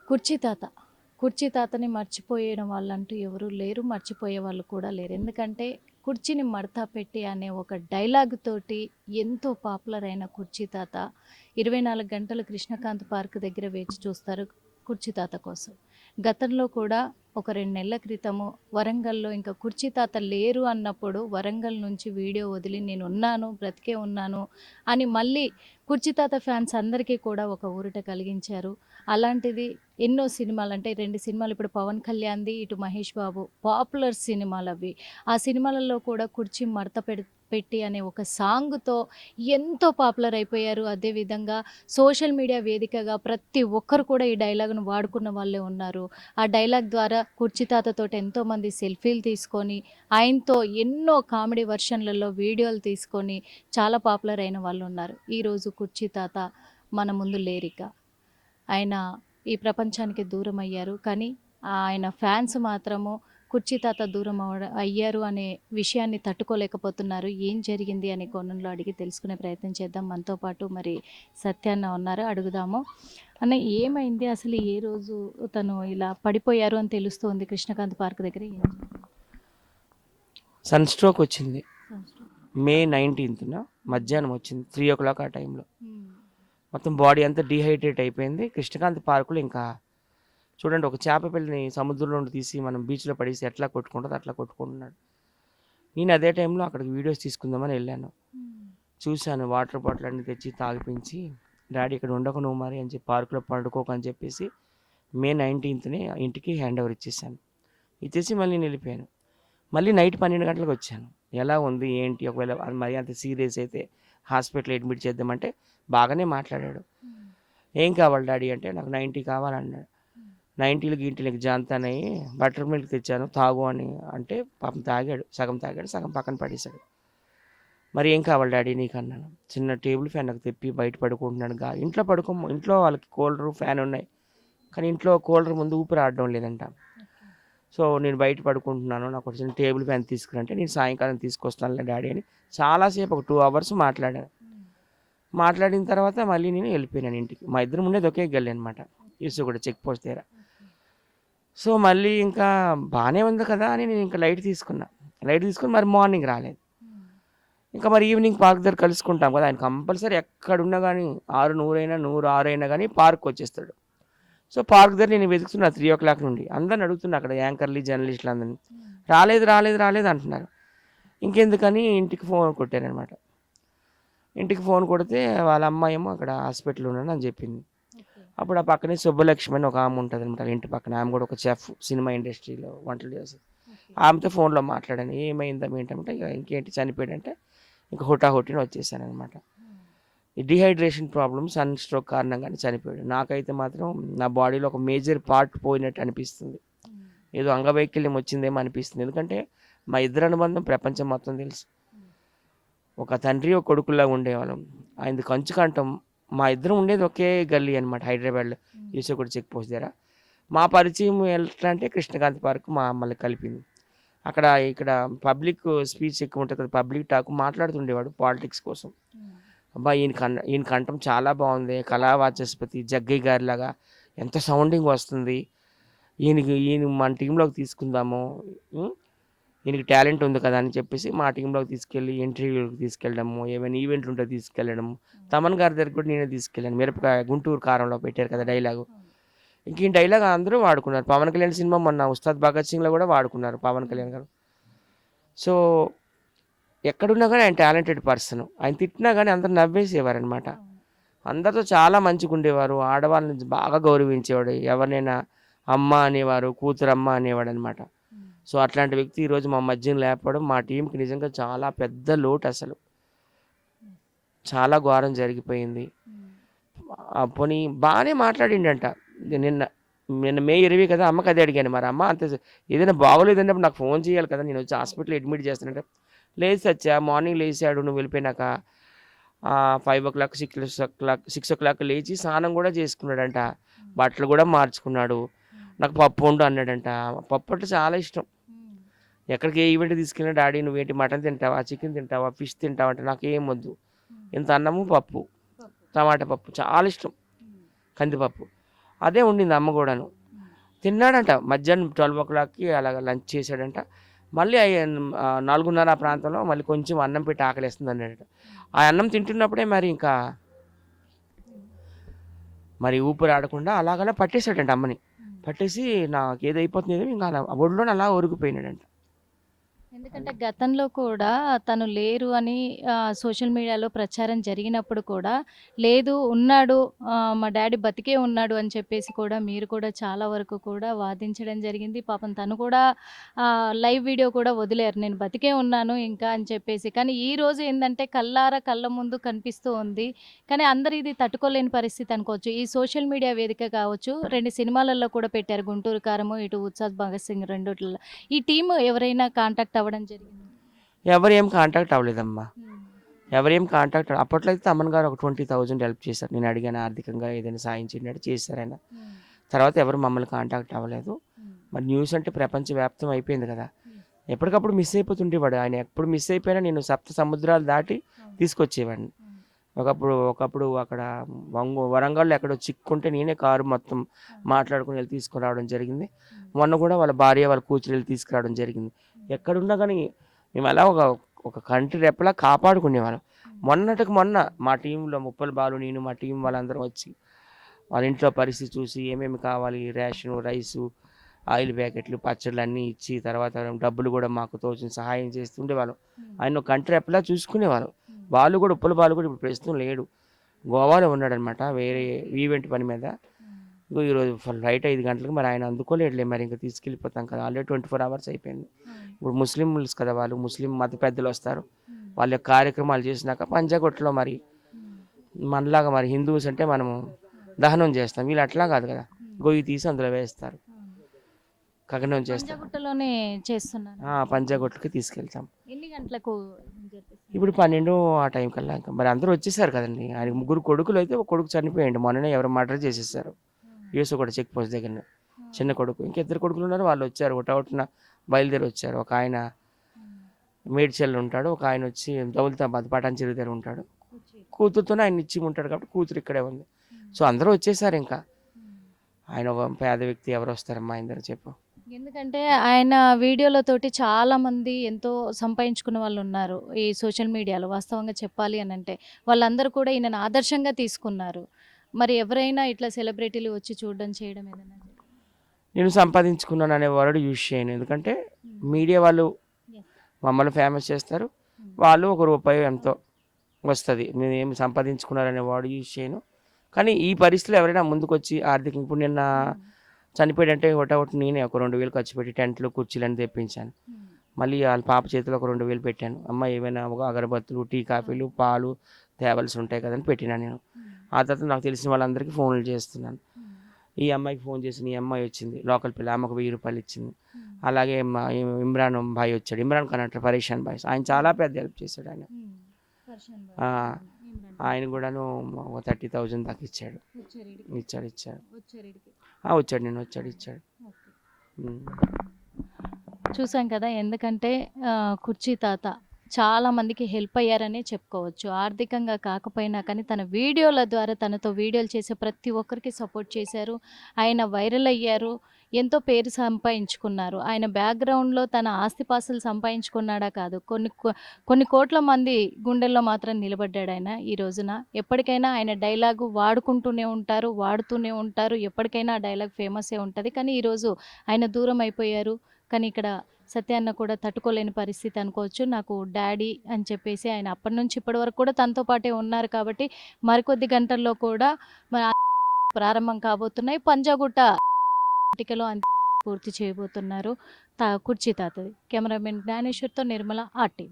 కుర్చీ తాత. కుర్చీ తాతని మర్చిపోయడం వాళ్ళంటూ ఎవరు లేరు. మర్చిపోయే వాళ్ళు కూడా లేరు. ఎందుకంటే కుర్చీని మడత పెట్టి అనే ఒక డైలాగ్ తోటి ఎంతో పాపులర్ అయిన కుర్చీ తాత 24 గంటలు కృష్ణకాంత్ పార్క్ దగ్గర వేచి చూస్తారు కుర్చీ తాత కోసం. గతంలో కూడా ఒక 2 నెలల క్రితము వరంగల్‌లో ఇంకా కుర్చీ తాత లేరు అన్నప్పుడు వరంగల్ నుంచి వీడియో వదిలి నేనున్నాను, బ్రతికే ఉన్నాను అని మళ్ళీ కుర్చీ తాత ఫ్యాన్స్ అందరికీ కూడా ఒక ఊరట కలిగించారు. అలాంటిది ఎన్నో సినిమాలు అంటే 2 సినిమాలు ఇప్పుడు పవన్ కళ్యాణ్‌ది, ఇటు మహేష్ బాబు పాపులర్ సినిమాలవి. ఆ సినిమాలలో కూడా కుర్చీ మడత పెట్టి అనే ఒక సాంగ్‌తో ఎంతో పాపులర్ అయిపోయారు. అదేవిధంగా సోషల్ మీడియా వేదికగా ప్రతి ఒక్కరు కూడా ఈ డైలాగ్‌ను వాడుకున్న వాళ్ళే ఉన్నారు. ఆ డైలాగ్ ద్వారా కుర్చీ తాతతోటి ఎంతోమంది సెల్ఫీలు తీసుకొని, ఆయనతో ఎన్నో కామెడీ వెర్షన్‌లలో వీడియోలు తీసుకొని చాలా పాపులర్ అయిన వాళ్ళున్నారు. ఈరోజు కుర్చీ తాత మన ముందు లేరిక. ఆయన ఈ ప్రపంచానికి దూరమయ్యారు. కానీ ఆయన ఫ్యాన్స్ మాత్రము కుర్చీ తాత దూరం అయ్యారు అనే విషయాన్ని తట్టుకోలేకపోతున్నారు. ఏం జరిగింది అనే కోణంలో అడిగి తెలుసుకునే ప్రయత్నం చేద్దాం. మనతో పాటు మరి సత్యన్న ఉన్నారు. అడుగుదాము. అన్న ఏమైంది? అసలు ఏ రోజు తను ఇలా పడిపోయారు అని తెలుస్తోంది కృష్ణకాంత్ పార్క్ దగ్గర? సన్ స్ట్రోక్ వచ్చింది మే 19న మధ్యాహ్నం వచ్చింది 3 o'clock ఆ టైంలో. మొత్తం బాడీ అంతా డీహైడ్రేట్ అయిపోయింది. కృష్ణకాంత్ పార్కులో ఇంకా చూడండి, ఒక చేప పిల్లని సముద్రంలో నుండి తీసి మనం బీచ్లో పడేసి ఎట్లా కొట్టుకుంటుందో అట్లా కొట్టుకుంటున్నాడు. నేను అదే టైంలో అక్కడికి వీడియోస్ తీసుకుందామని వెళ్ళాను. చూశాను, వాటర్ బాటిల్ అన్ని తెచ్చి తాగిపించి, డాడీ ఇక్కడ ఉండకు నువ్వు మరి అని చెప్పి పార్కులో పండుకోక అని చెప్పేసి మే 19నే ఇంటికి హ్యాండ్ ఓవర్ ఇచ్చేసాను. ఇచ్చేసి మళ్ళీ నేను వెళ్ళిపోయాను. మళ్ళీ నైట్ 12 గంటలకు వచ్చాను. ఎలా ఉంది ఏంటి, ఒకవేళ మరి అంత సీరియస్ అయితే హాస్పిటల్ అడ్మిట్ చేద్దామంటే బాగానే మాట్లాడాడు. ఏం కావాలి డాడీ అంటే నాకు 90 కావాలన్నాడు. 90లు గింటిలకి జాంతానయ్యి బటర్ మిల్క్ తెచ్చాను తాగు అని అంటే పాపం తాగాడు, సగం పక్కన పడేశాడు. మరి ఏం కావాలి డాడీ నీకు అన్నాను. చిన్న టేబుల్ ఫ్యాన్ నాకు తెప్పి బయట పడుకుంటున్నాడు. ఇంట్లో వాళ్ళకి కూలరు ఫ్యాన్ ఉన్నాయి, కానీ ఇంట్లో కూలర్ ముందు ఊపిరి ఆడడం లేదంట. సో నేను బయట పడుకుంటున్నాను, నాకు ఒక చిన్న టేబుల్ ఫ్యాన్ తీసుకురంటే నేను సాయంకాలం తీసుకొస్తానులే డాడీ అని చాలాసేపు ఒక 2 hours మాట్లాడాను. మాట్లాడిన తర్వాత మళ్ళీ నేను వెళ్ళిపోయినాను ఇంటికి. మా ఇద్దరం ఉండేది ఒకే గల్లీ అనమాట, కూడా చెక్ పోస్ట్ దగ్గర. సో మళ్ళీ ఇంకా బాగానే ఉంది కదా అని నేను ఇంకా లైట్ తీసుకుని మరి మార్నింగ్ రాలేదు. ఇంకా మరి ఈవినింగ్ పార్క్ దగ్గర కలుసుకుంటాం కదా, ఆయన కంపల్సరీ ఎక్కడున్నా కానీ 6:100 అయినా 106 అయినా కానీ పార్క్ వచ్చేస్తాడు. సో పార్క్ దగ్గర నేను వెతుకుతున్నా 3 o'clock నుండి. అందరిని అడుగుతున్నా అక్కడ యాంకర్లు జర్నలిస్టులు అందరినీ. రాలేదు అంటున్నారు. ఇంకెందుకని ఇంటికి ఫోన్ కొట్టారనమాట. ఇంటికి ఫోన్ కొడితే వాళ్ళ అమ్మాయి ఏమో అక్కడ హాస్పిటల్ ఉన్నాను అని చెప్పింది. అప్పుడు ఆ పక్కనే సుబ్బలక్ష్మి అని ఒక ఆమె ఉంటుంది అనమాట ఇంటి పక్కన. ఆమె కూడా ఒక చెఫ్, సినిమా ఇండస్ట్రీలో వంటలు చేస్తుంది. ఆమెతో ఫోన్లో మాట్లాడాను. ఏమైందా ఏంటంటే ఇంకేంటి చనిపోయాడంటే ఇంకా హుటాహుటిని వచ్చేసాను అనమాట. ఈ డిహైడ్రేషన్ ప్రాబ్లమ్, సన్ స్ట్రోక్ కారణంగానే చనిపోయాడు. నాకైతే మాత్రం నా బాడీలో ఒక మేజర్ పార్ట్ పోయినట్టు అనిపిస్తుంది. ఏదో అంగవైకల్యం వచ్చిందేమో అనిపిస్తుంది. ఎందుకంటే మా ఇద్దరు అనుబంధం ప్రపంచం మొత్తం తెలుసు. ఒక తండ్రి ఒక కొడుకుల్లా ఉండేవాళ్ళం. ఆయనది కంచుకంఠం. మా ఇద్దరం ఉండేది ఒకే గల్లీ అనమాట, హైదరాబాద్లో ఈసోగూడ చెక్ పోస్ట్ దగ్గర. మా పరిచయం ఎట్లా అంటే కృష్ణకాంత్ పార్క్ మా మమ్మల్ని కలిపింది. ఇక్కడ పబ్లిక్ స్పీచ్ ఎక్కువ ఉంటుంది కదా, పబ్లిక్ టాక్ మాట్లాడుతుండేవాడు పాలిటిక్స్ కోసం. అబ్బా ఈయన కంఠం చాలా బాగుంది, కళావాచస్పతి జగ్గయ్య గారిలాగా ఎంత సౌండింగ్ వస్తుంది, ఈయన మన టీంలోకి తీసుకుందాము, ఈయనకి టాలెంట్ ఉంది కదా అని చెప్పేసి మా టీంలోకి తీసుకెళ్ళి ఇంటర్వ్యూలకు తీసుకెళ్ళడము, ఏమైనా ఈవెంట్లు ఉంటే తీసుకెళ్ళడము. తమన్ గారి దగ్గర కూడా నేనే తీసుకెళ్ళాను. మిరపకాయ గుంటూరు కారంలో పెట్టారు కదా డైలాగు. ఇంక ఈ డైలాగ్ అందరూ వాడుకున్నారు. పవన్ కళ్యాణ్ సినిమా మొన్న ఉస్తాద్ భగత్ సింగ్లో కూడా వాడుకున్నారు పవన్ కళ్యాణ్ గారు. సో ఎక్కడున్నా కానీ ఆయన టాలెంటెడ్ పర్సన్. ఆయన తిట్టినా కానీ అందరూ నవ్వేసేవారు అనమాట. అందరితో చాలా మంచిగా ఉండేవారు. ఆడవాళ్ళని బాగా గౌరవించేవాడు. ఎవరినైనా అమ్మ అనేవారు, కూతురమ్మ అనేవాడు అనమాట. సో అట్లాంటి వ్యక్తి ఈరోజు మా మధ్యన లేకపోవడం మా టీంకి నిజంగా చాలా పెద్ద లోటు. అసలు చాలా ఘోరం జరిగిపోయింది. పోనీ బాగానే మాట్లాడిండంట. నిన్న మే 20 కదా, అమ్మకి అదే అడిగాను. మరి అమ్మ అంత ఏదైనా బాగోలేదన్నప్పుడు నాకు ఫోన్ చేయాలి కదా, నేను వచ్చి హాస్పిటల్ అడ్మిట్ చేస్తానంటే, లేదు సత్య మార్నింగ్ లేచాడు నువ్వు వెళ్ళిపోయినాక 5 o'clock 6 o'clock లేచి స్నానం కూడా చేసుకున్నాడంట, బట్టలు కూడా మార్చుకున్నాడు. నాకు పప్పు వండు అన్నాడంట. పప్పు అంటే చాలా ఇష్టం. ఎక్కడికి ఏ ఈవెంట్ తీసుకెళ్ళినా డాడీ నువ్వేంటి మటన్ తింటావా, చికెన్ తింటావా, ఫిష్ తింటావా అంటే నాకు ఏం వద్దు, ఇంత అన్నము పప్పు, టమాటా పప్పు చాలా ఇష్టం, కందిపప్పు. అదే ఉండింది అమ్మ కూడాను. తిన్నాడంట మధ్యాహ్నం 12:00కి అలాగ లంచ్ చేశాడంట. మళ్ళీ 4:30 ఆ ప్రాంతంలో మళ్ళీ కొంచెం అన్నం పెట్టి ఆకలేస్తుంది అన్నాడట. ఆ అన్నం తింటున్నప్పుడే మరి ఇంకా మరి ఊపిరి ఆడకుండా అలాగలా పట్టేశాడంట అమ్మని. పట్టేసి నాకేదైపోతుంది ఇంకా అలా ఒడిలోనే అలా ఒరిగిపోయినాడంట. ఎందుకంటే గతంలో కూడా తను లేరు అని సోషల్ మీడియాలో ప్రచారం జరిగినప్పుడు కూడా లేదు ఉన్నాడు, మా డ్యాడీ బతికే ఉన్నాడు అని చెప్పేసి కూడా మీరు కూడా చాలా వరకు కూడా వాదించడం జరిగింది. పాపం తను కూడా లైవ్ వీడియో కూడా వదిలారు, నేను బతికే ఉన్నాను ఇంకా అని చెప్పేసి. కానీ ఈ రోజు ఏందంటే కళ్ళారా కళ్ళ ముందు కనిపిస్తూ ఉంది. కానీ అందరూ ఇది తట్టుకోలేని పరిస్థితి అనుకోవచ్చు. ఈ సోషల్ మీడియా వేదిక కావచ్చు, 2 సినిమాలలో కూడా పెట్టారు. 'గుంటూరు కారము', ఇటు 'ఉత్సాద్ భగత్ సింగ్' రెండిట్లో. ఈ టీమ్ ఎవరైనా కాంటాక్ట్ అవ్వడం జరిగింది? ఎవరేం కాంటాక్ట్ అవ్వలేదమ్మా. ఎవరేం కాంటాక్ట్ అప్పట్లో అయితే తమన్ గారు ఒక 20,000 హెల్ప్ చేశారు. నేను అడిగాను ఆర్థికంగా ఏదైనా సాయం చేయండి చేశారు ఆయన. తర్వాత ఎవరు మమ్మల్ని కాంటాక్ట్ అవ్వలేదు. మరి న్యూస్ అంటే ప్రపంచవ్యాప్తం అయిపోయింది కదా, ఎప్పటికప్పుడు మిస్ అయిపోతుండేవాడు ఆయన. ఎప్పుడు మిస్ అయిపోయినా నేను 7 సముద్రాలు దాటి తీసుకొచ్చేవాడిని. ఒకప్పుడు అక్కడ వరంగల్లో ఎక్కడో చిక్కుంటే నేనే కారు మొత్తం మాట్లాడుకుని వెళ్ళి తీసుకురావడం జరిగింది. మొన్న కూడా వాళ్ళ భార్య వాళ్ళ కూతురు వెళ్ళి తీసుకురావడం జరిగింది. ఎక్కడున్నా కానీ మేము అలా ఒక కంటి రెప్పలా కాపాడుకునేవాళ్ళం. మొన్నటికి మొన్న మా టీంలో ముప్పల బాలు, నేను, మా టీం వాళ్ళందరం వచ్చి వాళ్ళ ఇంట్లో పరిస్థితి చూసి ఏమేమి కావాలి, రేషను, రైసు, ఆయిల్ ప్యాకెట్లు, పచ్చళ్ళు అన్నీ ఇచ్చి తర్వాత డబ్బులు కూడా మాకు తోచిన సహాయం చేస్తుండేవాళ్ళం. ఆయన ఒక కంటి రెప్పలా చూసుకునేవాళ్ళం. బాలు కూడా ఉప్పల బాలు కూడా ఇప్పుడు ప్రస్తుతం లేడు, గోవాలో ఉన్నాడనమాట వేరే ఈవెంట్ పని మీద. ఈరోజు ఫ్లైట్ 5 గంటలకు, మరి ఆయన అందుకోలేడులే, మరి ఇంకా తీసుకెళ్ళిపోతాం కదా, ఆల్రెడీ 24 అవర్స్ అయిపోయింది. ఇప్పుడు ముస్లింస్ కదా వాళ్ళు, ముస్లిం మత పెద్దలు వస్తారు, వాళ్ళ యొక్క కార్యక్రమాలు చేసినాక పంజాగుట్టలో మరి మనలాగా మరి హిందూస్ అంటే మనము దహనం చేస్తాం, వీళ్ళు అట్లా కాదు కదా, గొయ్యి తీసి అందులో వేస్తారు, కగనం చేస్తాం. పంజాగుట్టలోనే చేస్తున్నారు. పంజాగుట్టకి తీసుకెళ్తాం. ఎన్ని గంటలకు? ఇప్పుడు 12 ఆ టైం కల్లా. ఇంకా మరి అందరూ వచ్చేసారు కదండి. ఆయన 3 కొడుకులు అయితే ఒక కొడుకు చనిపోయింది, మొన్ననే ఎవరు మర్డర్ చేసేసారు యూసుగూడ చెక్ పోస్ట్ దగ్గర. చిన్న కొడుకు, ఇంకా 2 కొడుకులు ఉన్నారు, వాళ్ళు వచ్చారు ఒకటవుట్న బయలుదేరి వచ్చారు. ఒక ఆయన మేడ్చల్ ఉంటాడు, ఒక ఆయన వచ్చి దౌలతాబాద్ పటాన్చెరు దగ్గర ఉంటాడు. కూతురుతోనే ఆయన ఇచ్చి ఉంటాడు కాబట్టి కూతురు ఇక్కడే ఉంది. సో అందరూ వచ్చేసారు. ఇంకా ఆయన ఒక పేద వ్యక్తి, ఎవరు వస్తారమ్మా ఆయన దగ్గర చెప్పు. ఎందుకంటే ఆయన వీడియోలతోటి చాలా మంది ఎంతో సంపాదించుకున్న వాళ్ళు ఉన్నారు ఈ సోషల్ మీడియాలో. వాస్తవంగా చెప్పాలి అని అంటే వాళ్ళందరూ కూడా ఈయనను ఆదర్శంగా తీసుకున్నారు. మరి ఎవరైనా ఇట్లా సెలబ్రిటీలు వచ్చి చూడడం చేయడం ఏదైనా? నేను సంపాదించుకున్నాను అనే వర్డ్ యూజ్ చేయను, ఎందుకంటే మీడియా వాళ్ళు మమ్మల్ని ఫేమస్ చేస్తారు, వాళ్ళు ₹1 ఎంతో వస్తుంది, నేను ఏమి సంపాదించుకున్నారనే వర్డ్ యూజ్ చేయను. కానీ ఈ పరిస్థితిలో ఎవరైనా ముందుకు వచ్చి ఆర్థికంగా, ఇప్పుడు నిన్న చనిపోయాడంటే ఒకటి నేనే ఒక 2,000 ఖర్చు పెట్టి టెంట్లు, కుర్చీలని తెప్పించాను. మళ్ళీ వాళ్ళ పాప చేతిలో ఒక 2,000 పెట్టాను. అమ్మ ఏమైనా ఒక అగరబత్తులు, టీ కాఫీలు, పాలు తేవలసి ఉంటాయి కదని పెట్టినా నేను. ఆ తర్వాత నాకు తెలిసిన వాళ్ళందరికీ ఫోన్లు చేస్తున్నాను. ఈ అమ్మాయికి ఫోన్ చేసి, ఈ అమ్మాయి వచ్చింది లోకల్ పిల్ల, అమ్మకు ₹1000 ఇచ్చింది. అలాగే ఇమ్రాన్ భాయ్ వచ్చాడు, ఇమ్రాన్ ఖాన్ అంటే పరేషాన్ భాయ్, ఆయన చాలా పెద్ద హెల్ప్ చేశాడు ఆయన. ఆయన కూడాను 30,000 దాకా ఇచ్చాడు. వచ్చాడు నేను ఇచ్చాడు. చూసాం కదా, ఎందుకంటే కుర్చీ తాత చాలా మందికి హెల్ప్ అయ్యారనే చెప్పుకోవచ్చు. ఆర్థికంగా కాకపోయినా కానీ తన వీడియోల ద్వారా తనతో వీడియోలు చేసే ప్రతి ఒక్కరికి సపోర్ట్ చేశారు. ఆయన వైరల్ అయ్యారు, ఎంతో పేరు సంపాదించుకున్నారు. ఆయన బ్యాక్గ్రౌండ్లో తన ఆస్తిపాస్తులు సంపాదించుకున్నాడా కాదు, కొన్ని కోట్ల మంది గుండెల్లో మాత్రం నిలబడ్డాడు ఆయన ఈ రోజున. ఎప్పటికైనా ఆయన డైలాగు వాడుకుంటూనే ఉంటారు, వాడుతూనే ఉంటారు, ఎప్పటికైనా ఆ డైలాగ్ ఫేమసే ఉంటుంది. కానీ ఈరోజు ఆయన దూరం అయిపోయారు. కానీ ఇక్కడ సత్య అన్న కూడా తట్టుకోలేని పరిస్థితి అనుకోవచ్చు. నాకు డాడీ అని చెప్పేసి ఆయన అప్పటి నుంచి ఇప్పటి వరకు కూడా తనతో పాటే ఉన్నారు. కాబట్టి మరికొద్ది గంటల్లో కూడా ప్రారంభం కాబోతున్నాయి. పంజాగుట్ట పట్టికలో పూర్తి చేయబోతున్నారు కుర్చీ తాతది. కెమెరామెన్ జ్ఞానేశ్వర్తో నిర్మల, RTV.